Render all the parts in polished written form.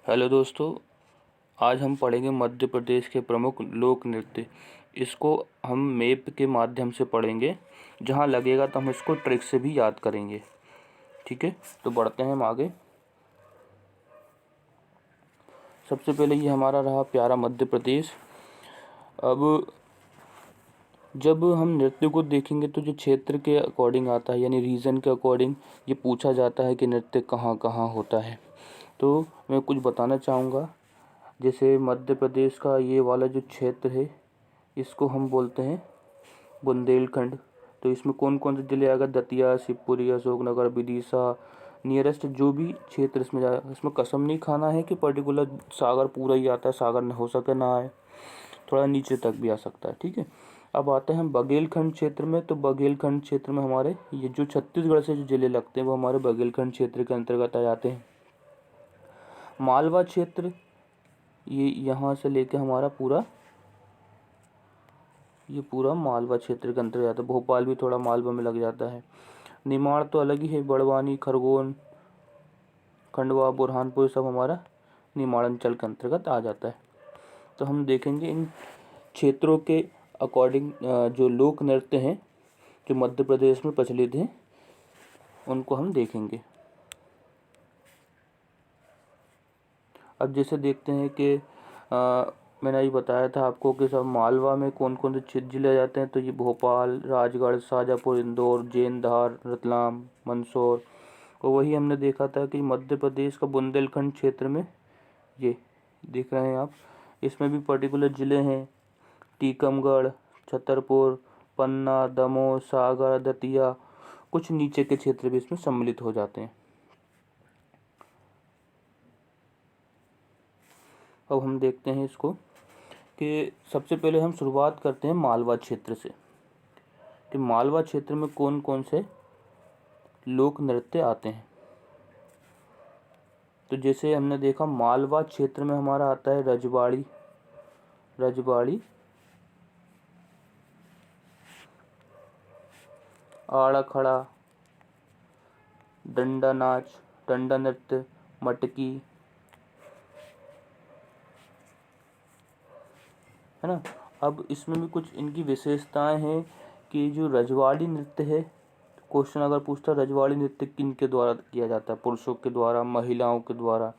Hello दोस्तों, आज हम पढ़ेंगे मध्य प्रदेश के प्रमुख लोक नृत्य। इसको हम मैप के माध्यम से पढ़ेंगे, जहाँ लगेगा तो हम इसको ट्रिक से भी याद करेंगे। ठीक है, तो बढ़ते हैं हम आगे। सबसे पहले ये हमारा रहा प्यारा मध्य प्रदेश। अब जब हम नृत्य को देखेंगे तो जो क्षेत्र के अकॉर्डिंग आता है, यानी रीजन के अकॉर्डिंग ये पूछा जाता है कि नृत्य कहाँ कहाँ होता है। तो मैं कुछ बताना चाहूँगा। जैसे मध्य प्रदेश का ये वाला जो क्षेत्र है, इसको हम बोलते हैं बुंदेलखंड। तो इसमें कौन कौन से जिले आएगा? दतिया, शिवपुरी, अशोकनगर, विदिशा, नियरेस्ट जो भी क्षेत्र इसमें जाएगा। इसमें कसम नहीं खाना है कि पर्टिकुलर सागर पूरा ही आता है, सागर हो सके ना आए, थोड़ा नीचे तक भी आ सकता है। ठीक है, अब आते हैं हम बघेलखंड क्षेत्र में। तो बघेलखंड क्षेत्र में हमारे ये जो छत्तीसगढ़ से जो जिले लगते हैं वो हमारे बघेलखंड क्षेत्र के अंतर्गत आ जाते हैं। मालवा क्षेत्र, ये यहाँ से लेके हमारा पूरा मालवा क्षेत्र के अंतर्गत आता है। भोपाल भी थोड़ा मालवा में लग जाता है। निमाड़ तो अलग ही है, बड़वानी, खरगोन, खंडवा, बुरहानपुर सब हमारा निमाड़ अंचल के अंतर्गत आ जाता है। तो हम देखेंगे इन क्षेत्रों के अकॉर्डिंग जो लोक नृत्य हैं जो मध्य प्रदेश में प्रचलित हैं उनको हम देखेंगे। अब जैसे देखते हैं कि मैंने ये बताया था आपको कि सब मालवा में कौन कौन से जिले जाते हैं। तो ये भोपाल, राजगढ़, शाजापुर, इंदौर, जैनधार, रतलाम, मंदसौर। और वही हमने देखा था कि मध्य प्रदेश का बुंदेलखंड क्षेत्र में ये देख रहे हैं आप, इसमें भी पर्टिकुलर ज़िले हैं। टीकमगढ़, छतरपुर, पन्ना, दमोह, सागर, दतिया, कुछ नीचे के क्षेत्र भी इसमें सम्मिलित हो जाते हैं। अब हम देखते हैं इसको कि सबसे पहले हम शुरुआत करते हैं मालवा क्षेत्र से कि मालवा क्षेत्र में कौन कौन से लोक नृत्य आते हैं। तो जैसे हमने देखा मालवा क्षेत्र में हमारा आता है रजवाड़ी, आड़ा खड़ा, डंडा नाच, डंडा नृत्य, मटकी, है ना। अब इसमें भी कुछ इनकी विशेषताएं हैं कि जो रजवाड़ी नृत्य है, क्वेश्चन अगर पूछता है रजवाड़ी नृत्य किन के द्वारा किया जाता है, पुरुषों के द्वारा, महिलाओं के द्वारा,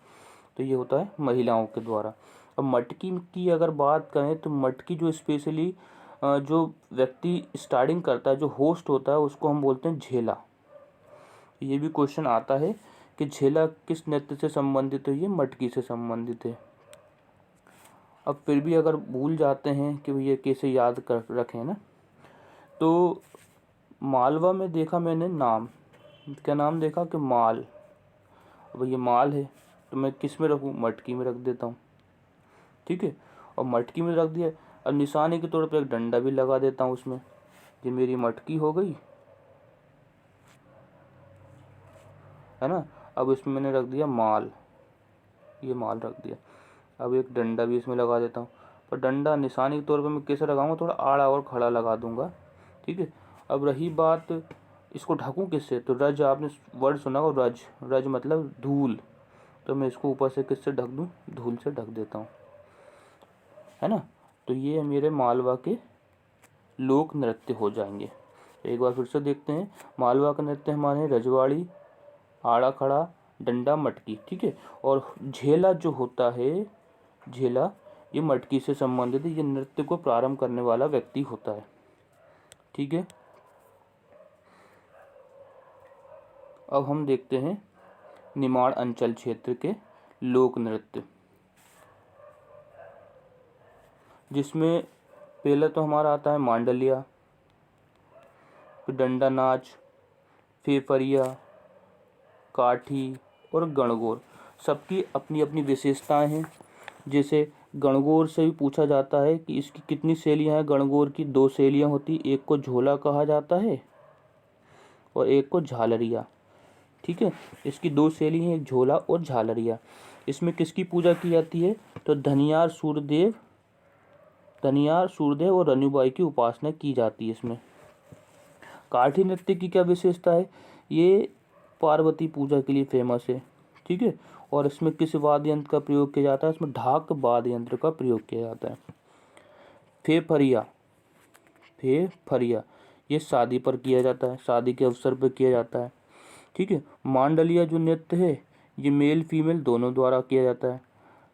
तो ये होता है महिलाओं के द्वारा। अब मटकी की अगर बात करें तो मटकी जो स्पेशली जो व्यक्ति स्टार्टिंग करता है, जो होस्ट होता है, उसको हम बोलते हैं झेला। ये भी क्वेश्चन आता है कि झेला किस नृत्य से संबंधित है? ये मटकी से संबंधित है। अब फिर भी अगर भूल जाते हैं कि भैया कैसे याद कर रखें ना, तो मालवा में देखा मैंने नाम, क्या नाम देखा कि माल। अब ये माल है तो मैं किस में रखूँ? मटकी में रख देता हूँ। ठीक है, और मटकी में रख दिया। अब निशानी के तौर पर एक डंडा भी लगा देता हूँ उसमें। ये मेरी मटकी हो गई, है ना। अब इसमें मैंने रख दिया माल, ये माल रख दिया। अब एक डंडा भी इसमें लगा देता हूँ, पर डंडा निशानी के तौर पर मैं कैसे लगाऊंगा? थोड़ा आड़ा और खड़ा लगा दूंगा। ठीक है, अब रही बात इसको ढकूं किससे? तो रज, आपने वर्ड सुना होगा रज मतलब धूल। तो मैं इसको ऊपर से किससे ढक दूं? धूल से ढक देता हूँ, है ना। तो ये मेरे मालवा के लोक नृत्य हो जाएंगे। एक बार फिर से देखते हैं। मालवा का नृत्य हमारे रजवाड़ी, आड़ा खड़ा, डंडा, मटकी। ठीक है, और झेला जो होता है, झेला ये मटकी से संबंधित है। ये नृत्य को प्रारंभ करने वाला व्यक्ति होता है। ठीक है, अब हम देखते हैं निमाड़ अंचल क्षेत्र के लोक नृत्य, जिसमें पहले तो हमारा आता है मांडलिया, फिर डंडा नाच, फेफरिया, काठी और गणगौर। सबकी अपनी अपनी विशेषताएं हैं। जैसे गणगौर से भी पूछा जाता है कि इसकी कितनी शैलियाँ हैं। गणगौर की 2 शैलियाँ होती, एक को झोला कहा जाता है और एक को झालरिया। ठीक है, इसकी 2 शैली हैं, एक झोला और झालरिया। इसमें किसकी पूजा की जाती है? तो धनियार सूरदेव और रनुबाई की उपासना की जाती है इसमें। काठी नृत्य की क्या विशेषता है? ये पार्वती पूजा के लिए फेमस है। ठीक है। और इसमें किस वाद्य यंत्र का प्रयोग किया जाता है, इसमें ढाक वाद्य यंत्र का प्रयोग किया जाता है। फेफरिया, फेफरिया ये शादी पर किया जाता है, शादी के अवसर पर किया जाता है, ठीक है। मांडलिया जो नृत्य है ये मेल फीमेल दोनों द्वारा किया जाता है।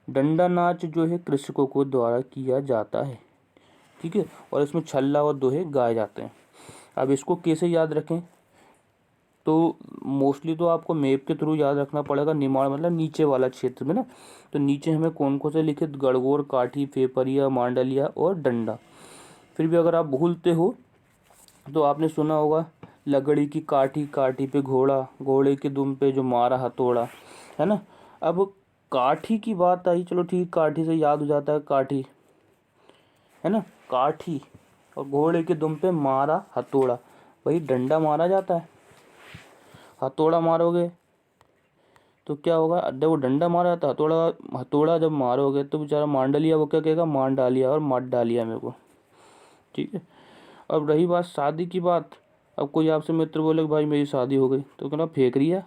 डंडा नाच जो है कृषकों को द्वारा किया जाता है, ठीक है। और इसमें छल्ला और दोहे गाए जाते हैं। अब इसको कैसे याद रखें, तो मोस्टली तो आपको मैप के थ्रू याद रखना पड़ेगा। निमाड़ मतलब नीचे वाला क्षेत्र में ना, तो नीचे हमें कौन कौन से लिखे, गणगौर, काठी, फेफरिया, मांडलिया और डंडा। फिर भी अगर आप भूलते हो तो आपने सुना होगा लकड़ी की काठी, काठी पे घोड़ा, घोड़े के दुम पे जो मारा हथौड़ा, है ना। अब काठी की बात आई, चलो ठीक, काठी से याद हो जाता है काठी, है ना, काठी। और घोड़े के दुम पे मारा हथौड़ा, भाई डंडा मारा जाता है, हथौड़ा मारोगे तो क्या होगा, देखो डंडा मारा जाता है, हथौड़ा, हथौड़ा जब मारोगे तो बेचारा मांडलिया वो क्या कहेगा, मान डालिया और मार डालिया मेरे को, ठीक है। अब रही बात शादी की बात, अब कोई आपसे मित्र बोले कि भाई मेरी शादी हो गई, तो कहना फेंक रिया,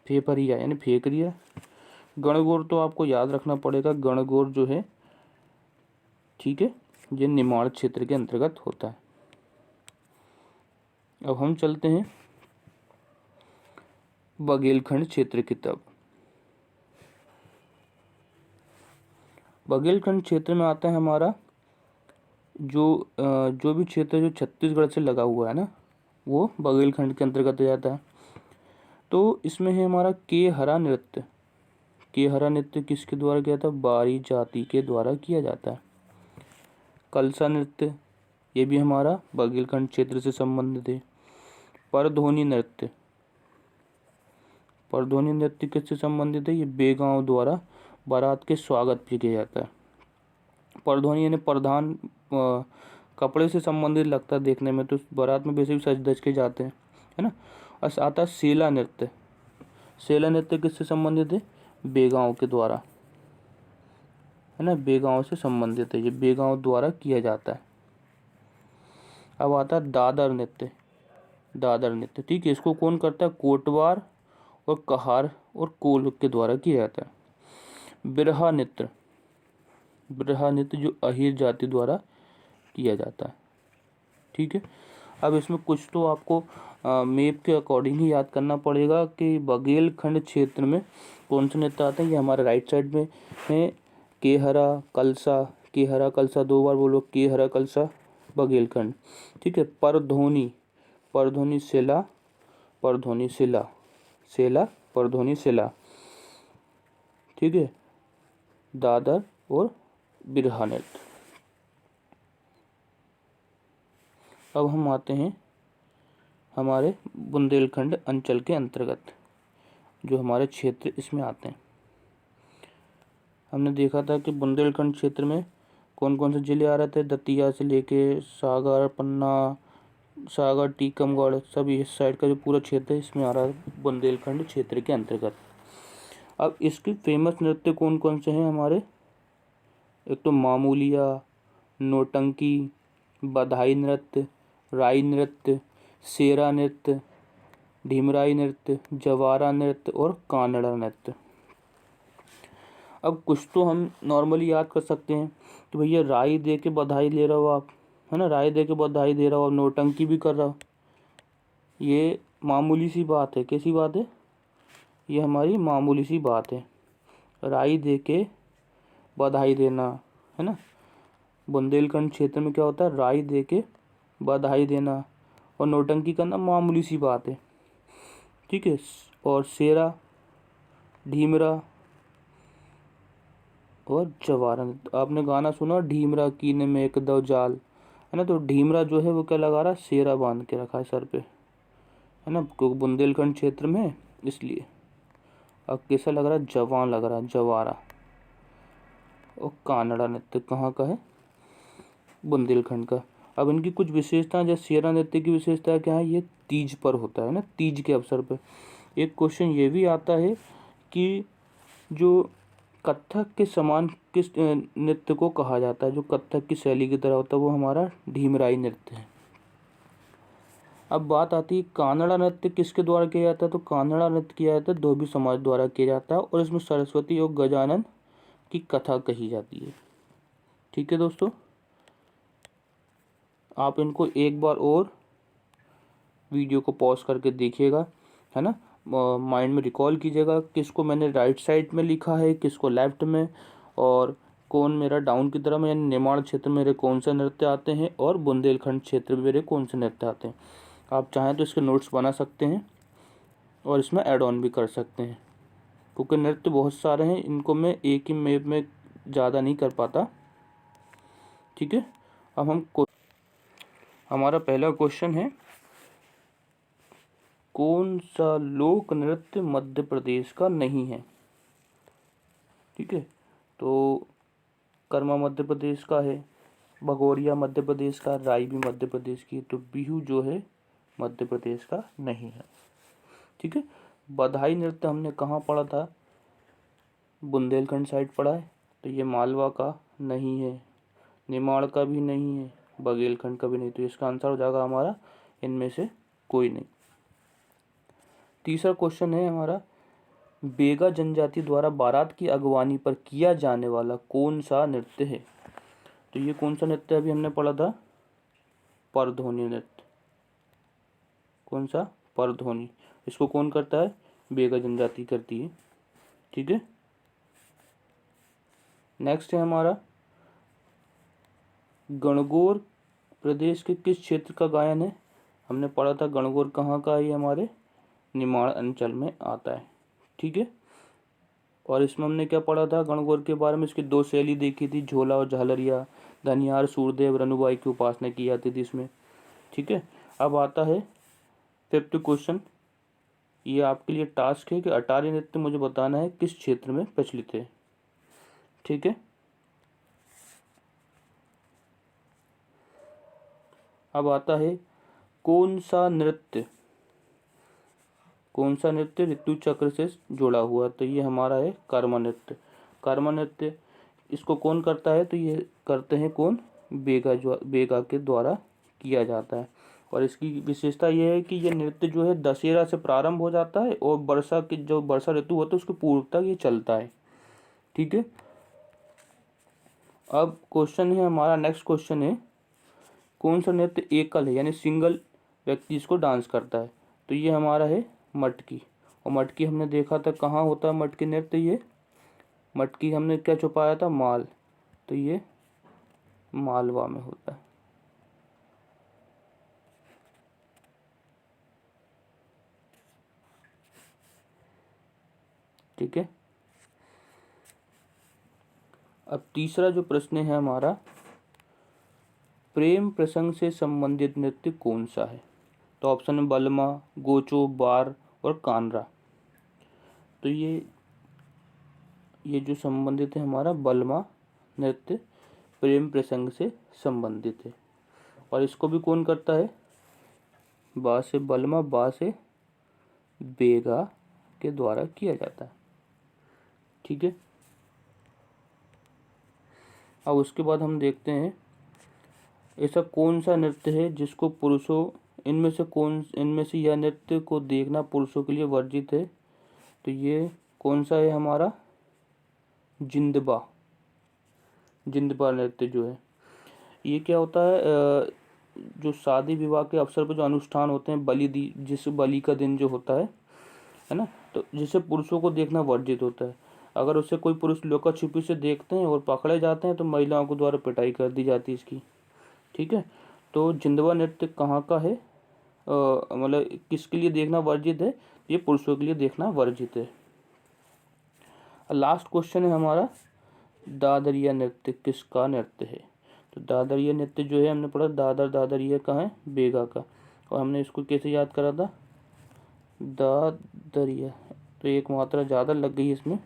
फेफरिया यानी फेंक रिया। गणगौर तो आपको याद रखना पड़ेगा, गणगौर जो है, ठीक है, ये निमाड़ क्षेत्र के अंतर्गत होता है। अब हम चलते हैं बघेलखंड क्षेत्र की तरफ। बघेलखंड क्षेत्र में आता है हमारा जो भी क्षेत्र जो छत्तीसगढ़ से लगा हुआ है ना, वो बघेलखंड के अंतर्गत आ जाता है। तो इसमें है हमारा केहरा नृत्य। केहरा नृत्य किसके द्वारा किया था, बारी जाति के द्वारा किया जाता है। कलसा नृत्य ये भी हमारा बघेलखंड क्षेत्र से संबंधित है। परध्वनि नृत्य, परध्वनि नृत्य किससे संबंधित है, ये बेगांव द्वारा बारात के स्वागत पे किया जाता है। परध्वनि यानी प्रधान, कपड़े से संबंधित लगता है देखने में, तो बारात में वैसे भी सज धज के जाते हैं, है ना। और आता है सेला नृत्य। सेला नृत्य किससे संबंधित है, बेगांव के द्वारा, है ना, बेगांव से संबंधित है, ये बेगांव द्वारा किया जाता है। अब आता है दादर नृत्य। दादर नृत्य, ठीक है, इसको कौन करता है, कोटवार और कहार और कोल के द्वारा किया जाता है। बिरहा नृत्य, बिरहा नृत्य जो अहीर जाति द्वारा किया जाता है, ठीक है। अब इसमें कुछ तो आपको मैप के अकॉर्डिंग ही याद करना पड़ेगा कि बघेलखंड क्षेत्र में कौन से नृत्य आते हैं। ये हमारे राइट साइड में है केहरा, कलसा, केहरा कलसा, दो बार बोलो, केहरा कलसा बघेलखंड, ठीक है। परध्वनि, परध्वनि सेला, परध्वनि सेला, सेला परध्वनि सेला, ठीक है। दादर और बिरहा नृत्य। अब हम आते हैं हमारे बुंदेलखंड अंचल के अंतर्गत, जो हमारे क्षेत्र इसमें आते हैं। हमने देखा था कि बुंदेलखंड क्षेत्र में कौन कौन से जिले आ रहे थे, दतिया से लेके सागर, पन्ना, सागर, टीकमगढ़, सभी इस साइड का जो पूरा क्षेत्र है इसमें आ रहा है बुंदेलखंड क्षेत्र के अंतर्गत। अब इसके फेमस नृत्य कौन कौन से हैं हमारे, एक तो मामूलिया, नौटंकी, बधाई नृत्य, राई नृत्य, सेरा नृत्य, ढीमराई नृत्य, जवारा नृत्य और कानड़ा नृत्य। अब कुछ तो हम नॉर्मली याद कर सकते हैं कि भैया राई दे के बधाई ले रहे हो आप, है ना, राई दे के बधाई दे रहा हो, नौटंकी भी कर रहा हो, ये मामूली सी बात है। कैसी बात है, ये हमारी मामूली सी बात है, राई दे के बधाई देना, है ना। बुंदेलखंड क्षेत्र में क्या होता है, राई दे के बधाई देना और नौटंकी करना मामूली सी बात है, ठीक है। और सेरा, ढीमरा और जवारा, आपने गाना सुना ढीमरा कीने में एक दो जाल, है ना, तो ढीमरा जो है वो क्या लगा रहा है, सेरा बांध के रखा है सर पे, है ना, क्योंकि बुंदेलखंड क्षेत्र में है इसलिए। अब कैसा लग रहा है, जवान लग रहा है, जवारा। और कानड़ा नृत्य कहाँ का है, बुंदेलखंड का। अब इनकी कुछ विशेषताएं, जैसे सेरा नृत्य की विशेषता क्या है, ये तीज पर होता है ना, तीज के अवसर पर। एक क्वेश्चन ये भी आता है कि जो कथक के समान किस नृत्य को कहा जाता है, जो कथक की शैली की तरह होता है, वो हमारा ढीमराई नृत्य है। अब बात आती है कानड़ा नृत्य किसके द्वारा किया जाता है, तो कानड़ा नृत्य किया जाता है धोबी समाज द्वारा किया जाता है और इसमें सरस्वती और गजानन की कथा कही जाती है। ठीक है दोस्तों, आप इनको एक बार और वीडियो को पॉज करके देखिएगा, है ना, माइंड में रिकॉल कीजिएगा किसको मैंने राइट साइड में लिखा है, किसको लेफ्ट में, और कौन मेरा डाउन की तरफ, यानी निमाड़ क्षेत्र में मेरे कौन से नृत्य आते हैं और बुंदेलखंड क्षेत्र में मेरे कौन से नृत्य आते हैं। आप चाहें तो इसके नोट्स बना सकते हैं और इसमें ऐड ऑन भी कर सकते हैं, क्योंकि नृत्य बहुत सारे हैं, इनको मैं एक ही मैप में ज़्यादा नहीं कर पाता। ठीक है, अब हमारा पहला क्वेश्चन है, कौन सा लोक नृत्य मध्य प्रदेश का नहीं है। ठीक है, तो कर्मा मध्य प्रदेश का है, भगोरिया मध्य प्रदेश का, राई भी मध्य प्रदेश की, तो बिहू जो है मध्य प्रदेश का नहीं है। ठीक है, बधाई नृत्य हमने कहाँ पढ़ा था, बुंदेलखंड साइड पढ़ा है, तो ये मालवा का नहीं है, निमाड़ का भी नहीं है, बघेलखंड का भी नहीं, तो इसका आंसर हो जाएगा हमारा इनमें से कोई नहीं। तीसरा क्वेश्चन है हमारा, बेगा जनजाति द्वारा बारात की अगवानी पर किया जाने वाला कौन सा नृत्य है, तो ये कौन सा नृत्य अभी हमने पढ़ा था, परधोनी नृत्य। कौन सा, परधोनी। इसको कौन करता है, बेगा जनजाति करती है। ठीक है, नेक्स्ट है हमारा, गणगौर प्रदेश के किस क्षेत्र का गायन है, हमने पढ़ा था गणगौर कहाँ का है, हमारे निमाड़ अंचल में आता है। ठीक है, और इसमें हमने क्या पढ़ा था गणगौर के बारे में, इसकी दो शैली देखी थी, झोला और झालरिया, धनियार सूरदेव रनुबाई की उपासना की जाती थी इसमें। ठीक है, अब आता है फिफ्थ क्वेश्चन, ये आपके लिए टास्क है कि अटारी नृत्य मुझे बताना है किस क्षेत्र में प्रचलित है। ठीक है, अब आता है कौन सा नृत्य ऋतु चक्र से जुड़ा हुआ, तो ये हमारा है कर्मा नृत्य। कर्मा नृत्य इसको कौन करता है, तो ये करते हैं कौन, बेगा के द्वारा किया जाता है। और इसकी विशेषता यह है कि ये नृत्य जो है दशहरा से प्रारंभ हो जाता है और वर्षा की जो वर्षा ऋतु होता है उसके पूर्व तक ये चलता है। ठीक है, अब क्वेश्चन है हमारा, नेक्स्ट क्वेश्चन है, कौन सा नृत्य एकल है यानी सिंगल व्यक्ति इसको डांस करता है, तो ये हमारा है मटकी। और मटकी हमने देखा था कहाँ होता है मटकी नृत्य, ये मटकी हमने क्या छुपाया था, माल, तो ये मालवा में होता है। ठीक है, अब तीसरा जो प्रश्न है हमारा, प्रेम प्रसंग से संबंधित नृत्य कौन सा है, तो ऑप्शन है बलमा, गोचो, बार और कानरा। तो ये जो संबंधित है हमारा बलमा नृत्य प्रेम प्रसंग से संबंधित है, और इसको भी कौन करता है, बा से बलमा, बा से बेगा के द्वारा किया जाता है। ठीक है, अब उसके बाद हम देखते हैं ऐसा कौन सा नृत्य है जिसको पुरुषों, इनमें से यह नृत्य को देखना पुरुषों के लिए वर्जित है, तो ये कौन सा है हमारा, जिंदबा नृत्य जो है, ये क्या होता है, जो शादी विवाह के अवसर पर जो अनुष्ठान होते हैं, जिस बलि का दिन जो होता है ना, तो जिसे पुरुषों को देखना वर्जित होता है। अगर उसे कोई पुरुष लुका छिपी से देखते हैं और पकड़े जाते हैं तो महिलाओं के द्वारा पिटाई कर दी जाती है इसकी। ठीक है, तो जिंदवा नृत्य कहाँ का है, मतलब किसके लिए देखना वर्जित है, ये पुरुषों के लिए देखना वर्जित है। लास्ट क्वेश्चन है हमारा, दादरिया नृत्य किसका नृत्य है, तो दादरिया नृत्य जो है हमने पढ़ा दादरिया का है, बेगा का, और हमने इसको कैसे याद करा था, दादरिया, तो एक मात्रा ज़्यादा लग गई इसमें,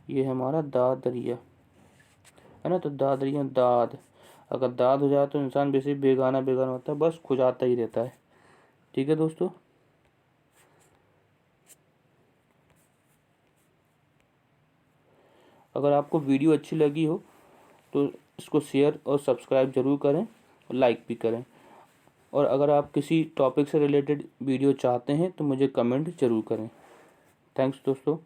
ये हमारा दादरिया है ना, तो दादरिया, दाद, अगर दाद हो जाए तो इंसान वैसे ही बेगाना होता है, बस खुजाता ही रहता है। ठीक है दोस्तों, अगर आपको वीडियो अच्छी लगी हो तो इसको शेयर और सब्सक्राइब जरूर करें और लाइक भी करें। और अगर आप किसी टॉपिक से रिलेटेड वीडियो चाहते हैं तो मुझे कमेंट ज़रूर करें। थैंक्स दोस्तों।